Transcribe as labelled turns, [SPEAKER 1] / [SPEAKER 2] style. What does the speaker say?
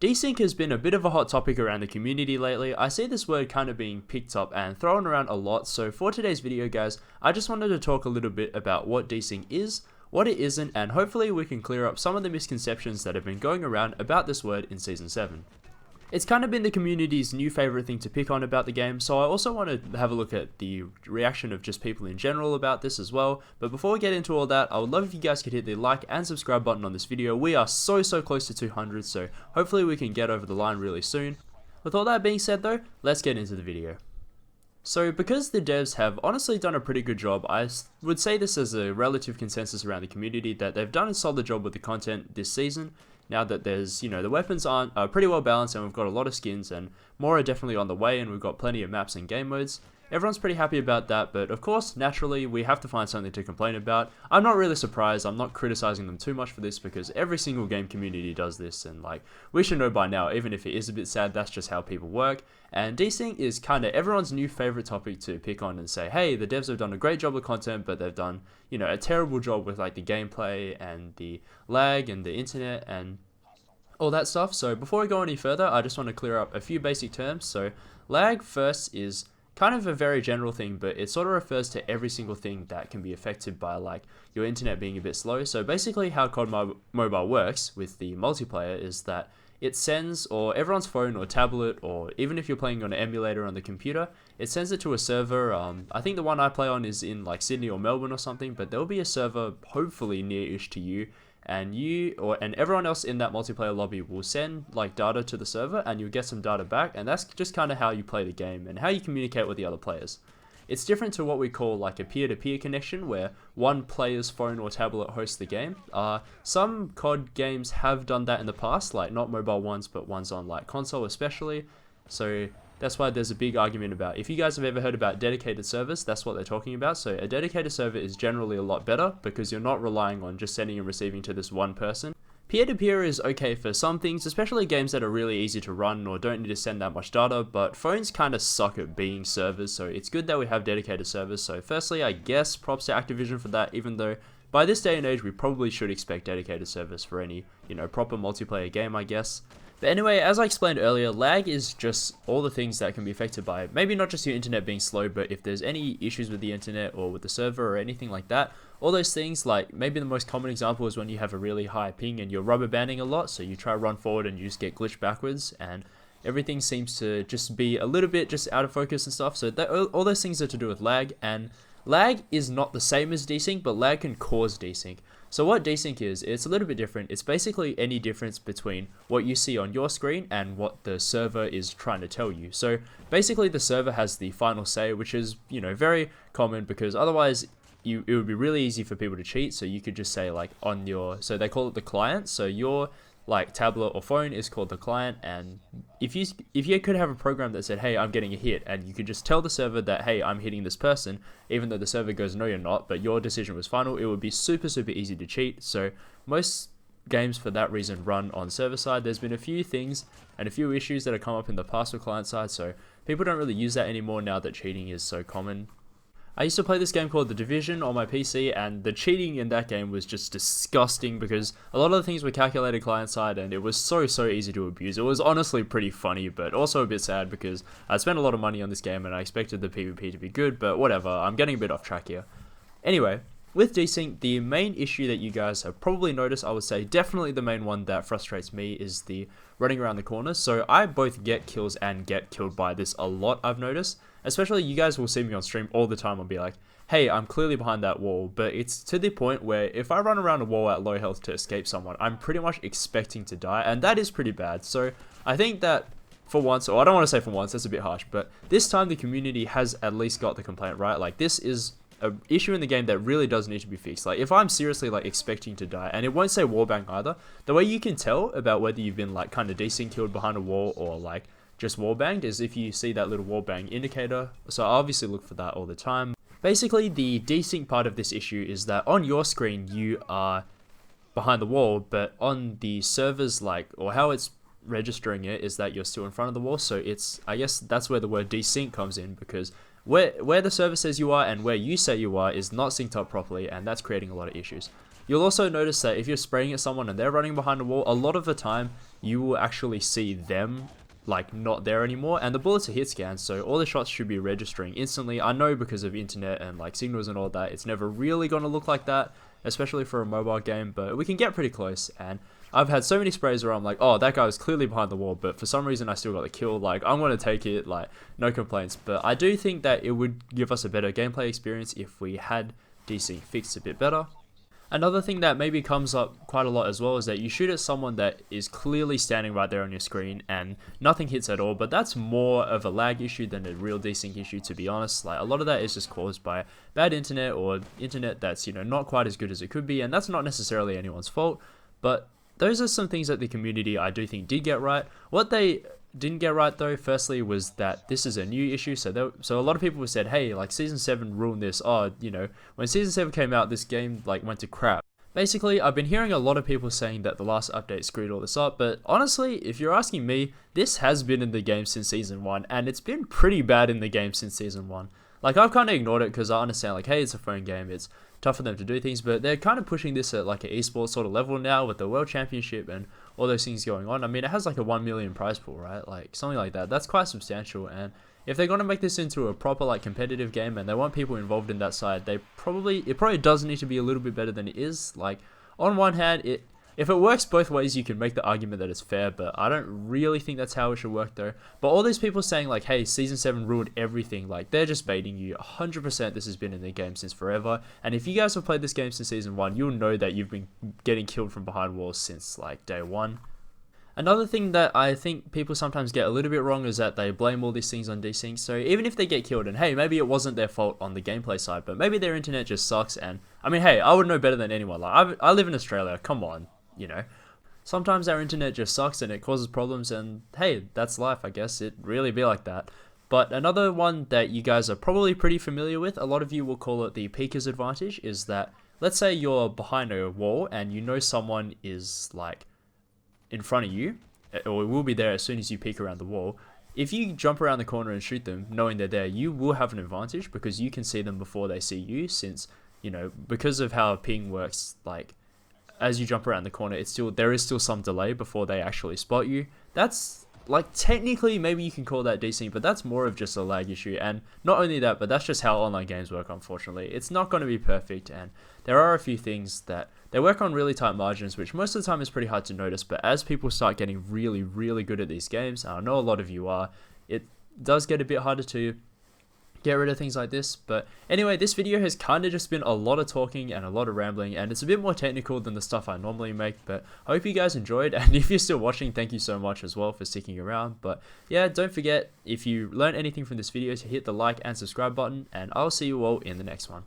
[SPEAKER 1] Desync has been a bit of a hot topic around the community lately. I see this word kind of being picked up and thrown around a lot, so for today's video guys, I just wanted to talk a little bit about what desync is, what it isn't, and hopefully we can clear up some of the misconceptions that have been going around about this word in Season 7. It's kind of been the community's new favourite thing to pick on about the game, so I also want to have a look at the reaction of just people in general about this as well. But before we get into all that, I would love if you guys could hit the like and subscribe button on this video. We are so close to 200, so hopefully we can get over the line really soon. With all that being said though, let's get into the video. So because the devs have honestly done a pretty good job, I would say this as a relative consensus around the community that they've done a solid job with the content this season. Now that there's, the weapons are pretty well balanced and we've got a lot of skins and more are definitely on the way and we've got plenty of maps and game modes. Everyone's pretty happy about that, but of course, naturally, we have to find something to complain about. I'm not really surprised, I'm not criticizing them too much for this because every single game community does this and we should know by now, even if it is a bit sad, that's just how people work. And desync is kind of everyone's new favorite topic to pick on and say, hey, the devs have done a great job with content, but they've done, a terrible job with the gameplay and the lag and the internet and all that stuff. So before we go any further, I just want to clear up a few basic terms. So lag first is kind of a very general thing, but it sort of refers to every single thing that can be affected by your internet being a bit slow. So basically how COD Mobile works with the multiplayer is that it sends, or everyone's phone or tablet, or even if you're playing on an emulator on the computer, it sends it to a server. I think the one I play on is in Sydney or Melbourne or something, but there'll be a server hopefully near-ish to you, and and everyone else in that multiplayer lobby will send data to the server and you'll get some data back, and that's just kind of how you play the game and how you communicate with the other players. It's different to what we call a peer-to-peer connection where one player's phone or tablet hosts the game. Some COD games have done that in the past, not mobile ones but ones on console especially, so that's why there's a big argument about, if you guys have ever heard about dedicated servers, that's what they're talking about. So a dedicated server is generally a lot better because you're not relying on just sending and receiving to this one person. Peer-to-peer is okay for some things, especially games that are really easy to run or don't need to send that much data, but phones kind of suck at being servers, so it's good that we have dedicated servers. So firstly, I guess props to Activision for that, even though by this day and age we probably should expect dedicated servers for any, proper multiplayer game, I guess. But anyway, as I explained earlier, lag is just all the things that can be affected by maybe not just your internet being slow, but if there's any issues with the internet or with the server or anything like that, all those things, maybe the most common example is when you have a really high ping and you're rubber banding a lot, so you try to run forward and you just get glitched backwards and everything seems to just be a little bit just out of focus and stuff. So all those things are to do with lag, and lag is not the same as desync, but lag can cause desync. So what desync is, it's a little bit different. It's basically any difference between what you see on your screen and what the server is trying to tell you. So basically the server has the final say, which is, very common because otherwise it would be really easy for people to cheat. So you could just say on your, so they call it the client. So your tablet or phone is called the client, and if you could have a program that said, hey, I'm getting a hit, and you could just tell the server that, hey, I'm hitting this person, even though the server goes, no, you're not, but your decision was final, it would be super easy to cheat. So most games for that reason run on server side. There's been a few things and a few issues that have come up in the past with client side, so people don't really use that anymore now that cheating is so common. I used to play this game called The Division on my PC, and the cheating in that game was just disgusting because a lot of the things were calculated client-side and it was so easy to abuse. It was honestly pretty funny, but also a bit sad because I spent a lot of money on this game and I expected the PvP to be good, but whatever, I'm getting a bit off track here. Anyway, with desync, the main issue that you guys have probably noticed, I would say definitely the main one that frustrates me, is the running around the corners. So I both get kills and get killed by this a lot, I've noticed. Especially you guys will see me on stream all the time and be like, hey, I'm clearly behind that wall, but it's to the point where if I run around a wall at low health to escape someone, I'm pretty much expecting to die, and that is pretty bad. So I think that for once, or I don't want to say for once, that's a bit harsh, but this time the community has at least got the complaint right. This is an issue in the game that really does need to be fixed. If I'm seriously expecting to die, and it won't say wallbang either, the way you can tell about whether you've been kind of desync killed behind a wall or just wallbanged is if you see that little wallbang indicator. So I obviously look for that all the time. Basically, the desync part of this issue is that on your screen you are behind the wall, but on the servers or how it's registering it is that you're still in front of the wall. So I guess that's where the word desync comes in, because where the server says you are and where you say you are is not synced up properly, and that's creating a lot of issues. You'll also notice that if you're spraying at someone and they're running behind a wall, a lot of the time you will actually see them like not there anymore, and the bullets are hit scans, so all the shots should be registering instantly. I know because of internet and like signals and all that, it's never really going to look like that, especially for a mobile game, but we can get pretty close. And I've had so many sprays where I'm like, oh, that guy was clearly behind the wall, but for some reason I still got the kill. Like, I'm going to take it, like, no complaints. But I do think that it would give us a better gameplay experience if we had Desync fixed a bit better. Another thing that maybe comes up quite a lot as well is that you shoot at someone that is clearly standing right there on your screen and nothing hits at all, but that's more of a lag issue than a real desync issue, to be honest. Like, a lot of that is just caused by bad internet or internet that's, you know, not quite as good as it could be, and that's not necessarily anyone's fault, but those are some things that the community I do think did get right. What they didn't get right though, firstly, was that this is a new issue. So a lot of people said, hey, like Season 7 ruined this. Oh, you know, when Season 7 came out, this game like went to crap. Basically, I've been hearing a lot of people saying that the last update screwed all this up, but honestly, if you're asking me, this has been in the game since Season 1, and it's been pretty bad in the game since Season 1. Like, I've kind of ignored it because I understand, like, hey, it's a phone game, it's tough for them to do things, but they're kind of pushing this at like an esports sort of level now with the World Championship and all those things going on. I mean, it has like a 1 million prize pool, right? Like, something like that. That's quite substantial, and if they're going to make this into a proper like competitive game and they want people involved in that side, it probably does need to be a little bit better than it is. Like, on one hand, if it works both ways, you can make the argument that it's fair, but I don't really think that's how it should work though. But all these people saying like, hey, Season 7 ruined everything, like, they're just baiting you. 100% this has been in the game since forever, and if you guys have played this game since Season 1, you'll know that you've been getting killed from behind walls since like day 1. Another thing that I think people sometimes get a little bit wrong is that they blame all these things on desync. So even if they get killed, and hey, maybe it wasn't their fault on the gameplay side, but maybe their internet just sucks, and I mean, hey, I would know better than anyone. Like, I live in Australia, come on, you know. Sometimes our internet just sucks and it causes problems, and hey, that's life, I guess. It really be like that. But another one that you guys are probably pretty familiar with, a lot of you will call it the peeker's advantage, is that let's say you're behind a wall and you know someone is like in front of you, or will be there as soon as you peek around the wall. If you jump around the corner and shoot them knowing they're there, you will have an advantage because you can see them before they see you, since, you know, because of how ping works, like, as you jump around the corner, there is still some delay before they actually spot you. That's like, technically maybe you can call that desync, but that's more of just a lag issue. And not only that, but that's just how online games work, unfortunately. It's not going to be perfect, and there are a few things that they work on really tight margins, which most of the time is pretty hard to notice. But as people start getting really, really good at these games, and I know a lot of you are, it does get a bit harder to get rid of things like this. But anyway, this video has kind of just been a lot of talking and a lot of rambling, and it's a bit more technical than the stuff I normally make, but I hope you guys enjoyed. And if you're still watching, thank you so much as well for sticking around. But yeah, don't forget, if you learned anything from this video, to hit the like and subscribe button, and I'll see you all in the next one.